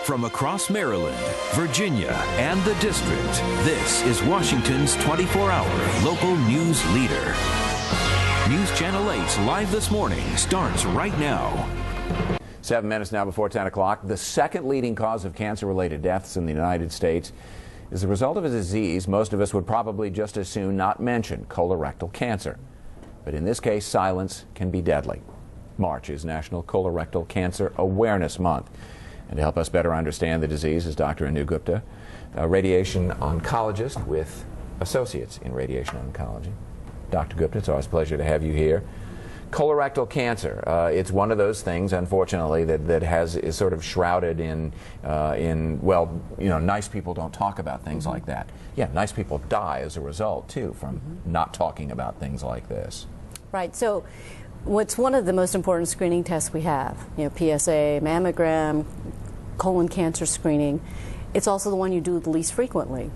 From across Maryland, Virginia, and the District, this is Washington's 24-hour local news leader. News Channel 8's Live This Morning starts right now. 7 minutes now before 10 o'clock. The second leading cause of cancer-related deaths in the United States is the result of a disease most of us would probably just as soon not mention, colorectal cancer. But in this case, silence can be deadly. March is National Colorectal Cancer Awareness Month. And to help us better understand the disease is Dr. Anu Gupta, a radiation oncologist with associates in radiation oncology. Dr. Gupta, it's always a pleasure to have you here. Colorectal cancer, it's one of those things, unfortunately, that is sort of shrouded in, well, you know, nice people don't talk about things like that. Yeah, nice people die as a result, too, from not talking about things like this. Right. So what's one of the most important screening tests we have, you know, PSA, mammogram, colon cancer screening. It's also the one you do the least frequently.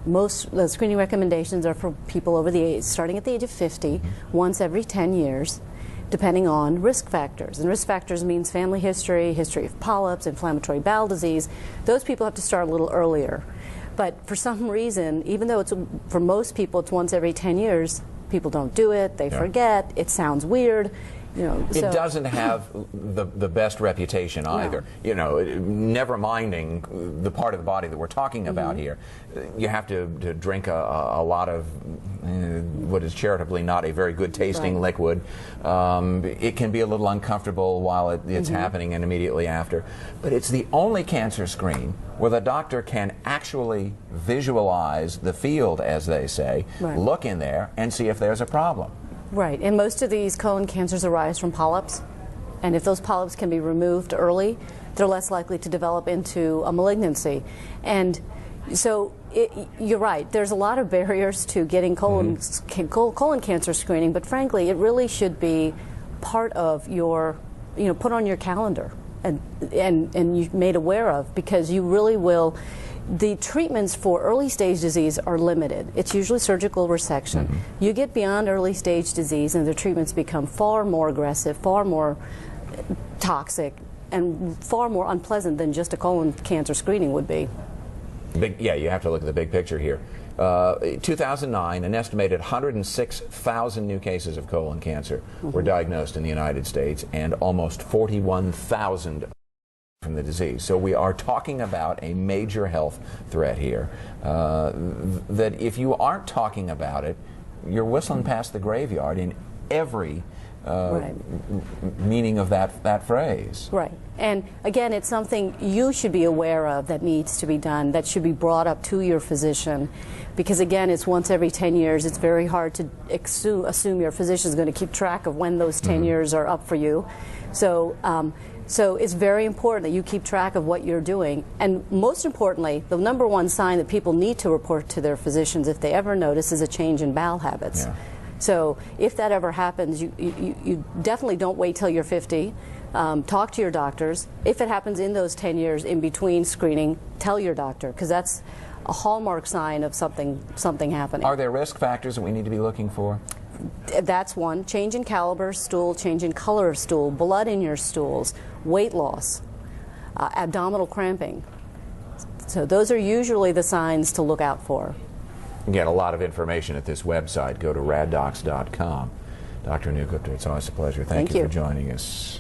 Most the screening recommendations are for people over the age, starting at the age of 50, once every 10 years, depending on risk factors. And risk factors means family history, history of polyps, inflammatory bowel disease. Those people have to start a little earlier. But for some reason, even though it's for most people it's once every 10 years, people don't do it, they forget, it sounds weird. You know, it doesn't have the best reputation either. No. You know, never minding the part of the body that we're talking about here. You have to drink a lot of what is charitably not a very good tasting liquid. It can be a little uncomfortable while it's happening and immediately after. But it's the only cancer screen where the doctor can actually visualize the field, as they say, look in there and see if there's a problem. Right, and most of these colon cancers arise from polyps, and if those polyps can be removed early, they're less likely to develop into a malignancy. And so you're right, there's a lot of barriers to getting colon cancer screening, but frankly, it really should be part of your, you know, put on your calendar and you're made aware of, because you really will. The treatments for early stage disease are limited. It's usually surgical resection. You get beyond early stage disease and the treatments become far more aggressive, far more toxic, and far more unpleasant than just a colon cancer screening would be. Yeah, you have to look at the big picture here. 2009, an estimated 106,000 new cases of colon cancer were diagnosed in the United States, and almost 41,000 from the disease. So we are talking about a major health threat here, that if you aren't talking about it, you're whistling past the graveyard in every meaning of that phrase. Right. And again, it's something you should be aware of that needs to be done, that should be brought up to your physician, because again, it's once every 10 years. It's very hard to assume your physician is going to keep track of when those 10 years are up for you. So it's very important that you keep track of what you're doing. And most importantly, the number one sign that people need to report to their physicians if they ever notice is a change in bowel habits. Yeah. So if that ever happens, you definitely don't wait till you're 50. Talk to your doctors. If it happens in those 10 years in between screening, tell your doctor, because that's a hallmark sign of something happening. Are there risk factors that we need to be looking for? That's one. Change in caliber stool, change in color of stool, blood in your stools, weight loss, abdominal cramping. So those are usually the signs to look out for. You get a lot of information at this website. Go to raddocs.com. Dr. Anu Gupta, it's always a pleasure. Thank you for joining us.